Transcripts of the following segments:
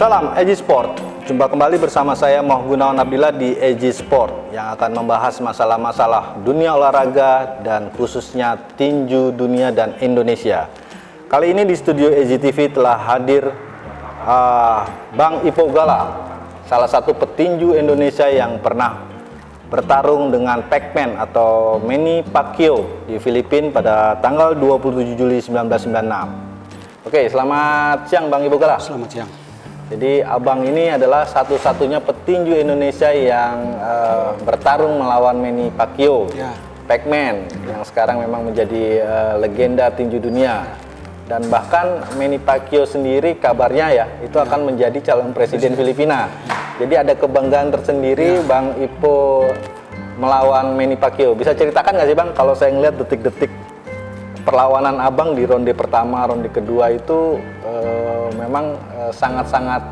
Salam Eji Sport. Jumpa kembali bersama saya Moh Gunawan Abdillah di Eji Sport yang akan membahas masalah-masalah dunia olahraga dan khususnya tinju dunia dan Indonesia. Kali ini di studio Eji TV telah hadir Bang Ipo Gala, salah satu petinju Indonesia yang pernah bertarung dengan Pac-Man atau Manny Pacquiao di Filipina pada tanggal 27 Juli 1996. Oke, selamat siang Bang Ipo Gala. Selamat siang. Jadi abang ini adalah satu-satunya petinju Indonesia yang bertarung melawan Manny Pacquiao, Ya. Pac-Man, yang sekarang memang menjadi legenda tinju dunia. Dan bahkan Manny Pacquiao sendiri kabarnya ya itu akan menjadi calon presiden Filipina. Jadi ada kebanggaan tersendiri Bang Ipo melawan Manny Pacquiao. Bisa ceritakan nggak sih Bang, kalau saya ngeliat detik-detik perlawanan abang di ronde pertama, ronde kedua itu memang sangat-sangat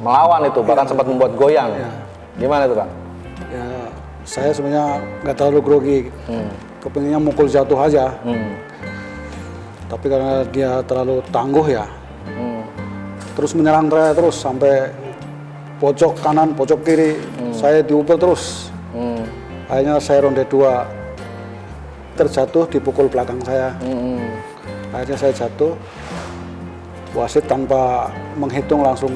melawan itu, bahkan sempat membuat goyang. Gimana tuh Bang? Ya, saya sebenarnya nggak terlalu grogi, kepinginnya mukul jatuh aja. Tapi karena dia terlalu tangguh ya, terus menyerang saya terus sampai pojok kanan, pojok kiri, saya diuper terus. Akhirnya saya ronde 2 terjatuh, dipukul belakang saya. Akhirnya saya jatuh, wasit tanpa menghitung langsung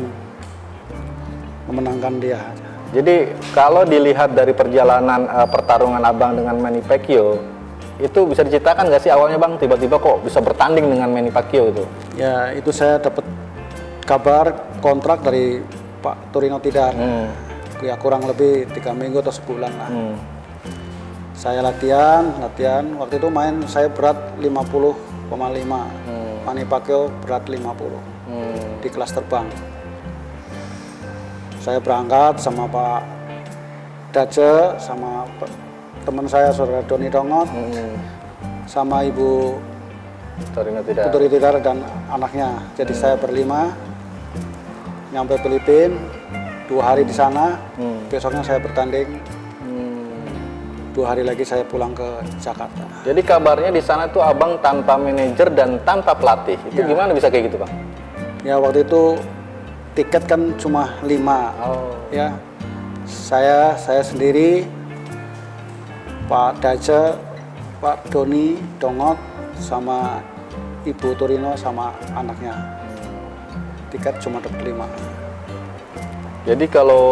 memenangkan dia. Jadi kalau dilihat dari perjalanan pertarungan abang dengan Manny Pacquiao, itu bisa diceritakan nggak sih awalnya Bang, tiba-tiba kok bisa bertanding dengan Manny Pacquiao itu? Ya, itu saya dapat kabar kontrak dari Pak Torino Tidar. Ya kurang lebih 3 minggu atau sebulan lah. Saya latihan, waktu itu main saya berat 50,5. Manny Pacquiao berat 50 di kelas terbang. Saya berangkat sama Pak Dace, sama teman saya saudara Doni Dongot, sama Ibu Torino Tidar. Putri Tidar dan anaknya. Jadi saya berlima nyampe Filipina, 2 hari di sana. Besoknya saya bertanding. 2 hari lagi saya pulang ke Jakarta. Jadi kabarnya di sana tuh abang tanpa manajer dan tanpa pelatih. Itu gimana bisa kayak gitu Bang? Ya waktu itu tiket kan cuma 5. Ya, saya sendiri, Pak Dace, Pak Doni Dongot, sama Ibu Torino sama anaknya. Tiket cuma dapat 5. Jadi kalau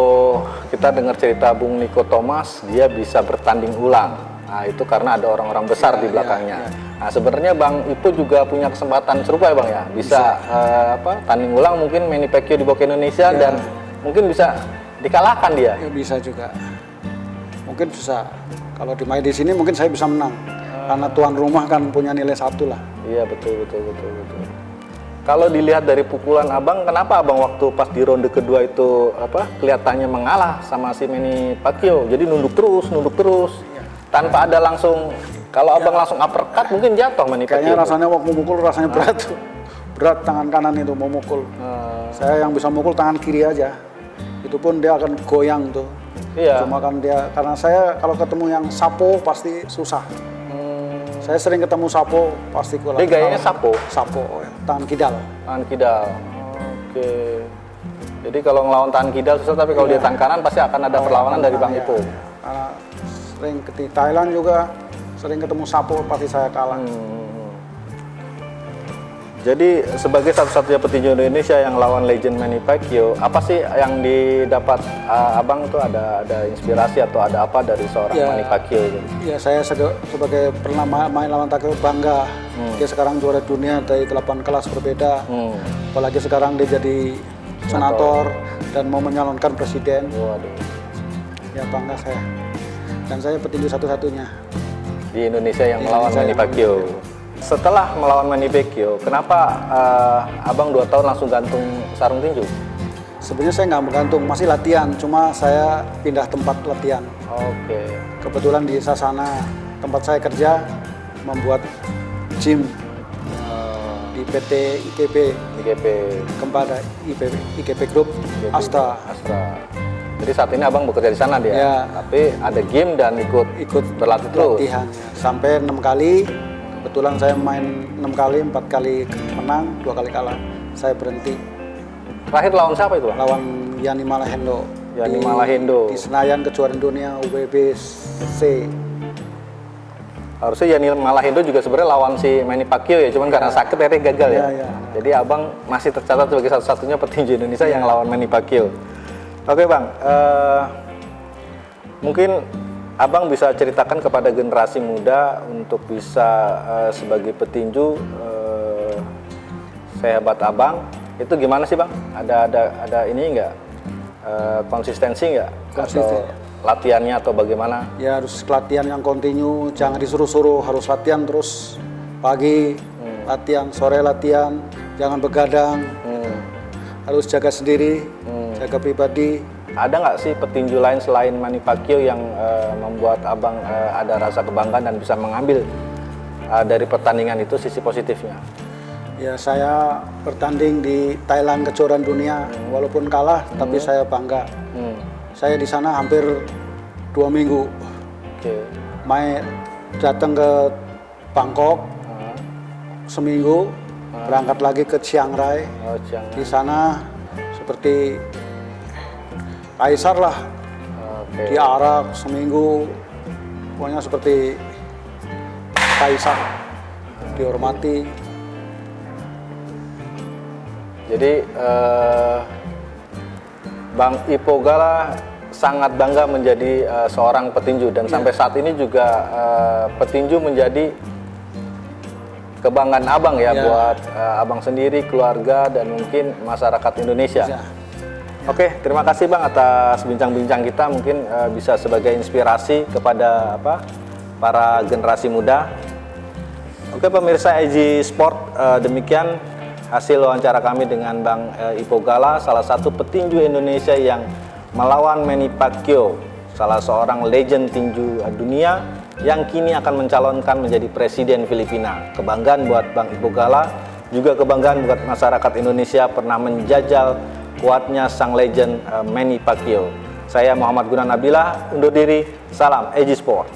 kita dengar cerita Bung Niko Thomas, dia bisa bertanding ulang. Nah itu karena ada orang-orang besar di belakangnya. Nah sebenarnya Bang Ipo juga punya kesempatan serupa ya Bang ya, bisa tanding ulang mungkin Manny Pacquiao dibawa ke Indonesia dan mungkin bisa dikalahkan dia. Ya, bisa juga. Mungkin bisa. Kalau dimain di sini mungkin saya bisa menang. Karena tuan rumah kan punya nilai 1 lah. Iya betul. Kalau dilihat dari pukulan abang, kenapa abang waktu pas di ronde kedua itu kelihatannya mengalah sama si Manny Pacquiao? Jadi nunduk terus, tanpa ada langsung. Kalau abang langsung uppercut mungkin jatuh Manny Pacquiao. Kayaknya rasanya waktu memukul rasanya berat tangan kanan itu mau mukul. Saya yang bisa mukul tangan kiri aja. Itu pun dia akan goyang tuh. Iya. Cuma kan dia, karena saya kalau ketemu yang sapo pasti susah. Saya sering ketemu sapo, pasti kuat. Dia gayanya sapo? Sapo, ya. Tangan kidal. Tangan kidal, oke. Jadi kalau ngelawan tangan kidal susah, tapi kalau dia tangan kanan pasti akan ada perlawanan dari Bang Ipo. Karena sering di Thailand juga, sering ketemu sapo, pasti saya kalah. Jadi sebagai satu-satunya petinju Indonesia yang lawan legend Manny Pacquiao, apa sih yang didapat abang tuh, ada inspirasi atau ada apa dari seorang Manny Pacquiao itu? Ya saya sebagai pernah main lawan Pacquiao bangga. Dia sekarang juara dunia dari 8 kelas berbeda. Apalagi sekarang dia jadi senator dan mau menyalonkan presiden. Waduh. Ya bangga saya. Dan saya petinju satu-satunya Di Indonesia yang melawan Manny Pacquiao. Setelah melawan Manny Pacquiao, kenapa abang 2 tahun langsung gantung sarung tinju? Sebenarnya saya nggak bergantung, masih latihan, cuma saya pindah tempat latihan. Oke. Kebetulan di Sasana tempat saya kerja membuat gym di PT IGP kepada IGP Group Astra. Jadi saat ini abang bekerja di sana dia, ya. Tapi ada game dan ikut berlatih terus. Latihan sampai 6 kali. Kebetulan saya main 6 kali, 4 kali menang, 2 kali kalah. Saya berhenti. Terakhir lawan siapa itu, Bang? Lawan Yani Malahendo. Yani Malahendo. Di Senayan kejuaraan dunia UBBC. Harusnya Yani Malahendo juga sebenarnya lawan si Manny Pacquiao ya, cuman karena sakit akhirnya gagal ya. Iya. Jadi abang masih tercatat sebagai satu-satunya petinju Indonesia yang lawan Manny Pacquiao. Oke bang, mungkin abang bisa ceritakan kepada generasi muda untuk bisa sebagai petinju sehebat abang itu gimana sih bang? Ada ini nggak konsistensi nggak? Atau latihannya atau bagaimana? Ya harus latihan yang kontinu, jangan disuruh-suruh, harus latihan terus pagi latihan, sore latihan, jangan begadang, harus jaga sendiri, jaga pribadi. Ada nggak sih petinju lain selain Manny Pacquiao yang membuat abang ada rasa kebanggaan dan bisa mengambil dari pertandingan itu sisi positifnya? Ya saya bertanding di Thailand kejuaraan dunia, walaupun kalah tapi saya bangga. Saya di sana hampir 2 minggu. Main datang ke Bangkok seminggu, berangkat lagi ke Chiang Rai. Di sana seperti kaisar lah, diarak seminggu, pokoknya seperti kaisar, dihormati. Jadi Bang Ipo Gala sangat bangga menjadi seorang petinju dan sampai saat ini juga petinju menjadi kebanggaan abang ya buat abang sendiri, keluarga dan mungkin masyarakat Indonesia. Oke, terima kasih bang atas bincang-bincang kita, mungkin bisa sebagai inspirasi kepada para generasi muda. Oke pemirsa EJ Sport, demikian hasil wawancara kami dengan Bang Ipo Gala, salah satu petinju Indonesia yang melawan Manny Pacquiao, salah seorang legend tinju dunia yang kini akan mencalonkan menjadi presiden Filipina. Kebanggaan buat Bang Ipo Gala, juga kebanggaan buat masyarakat Indonesia pernah menjajal kuatnya sang legend Manny Pacquiao. Saya Muhammad Gunan Nabilah undur diri, salam EJ Sport.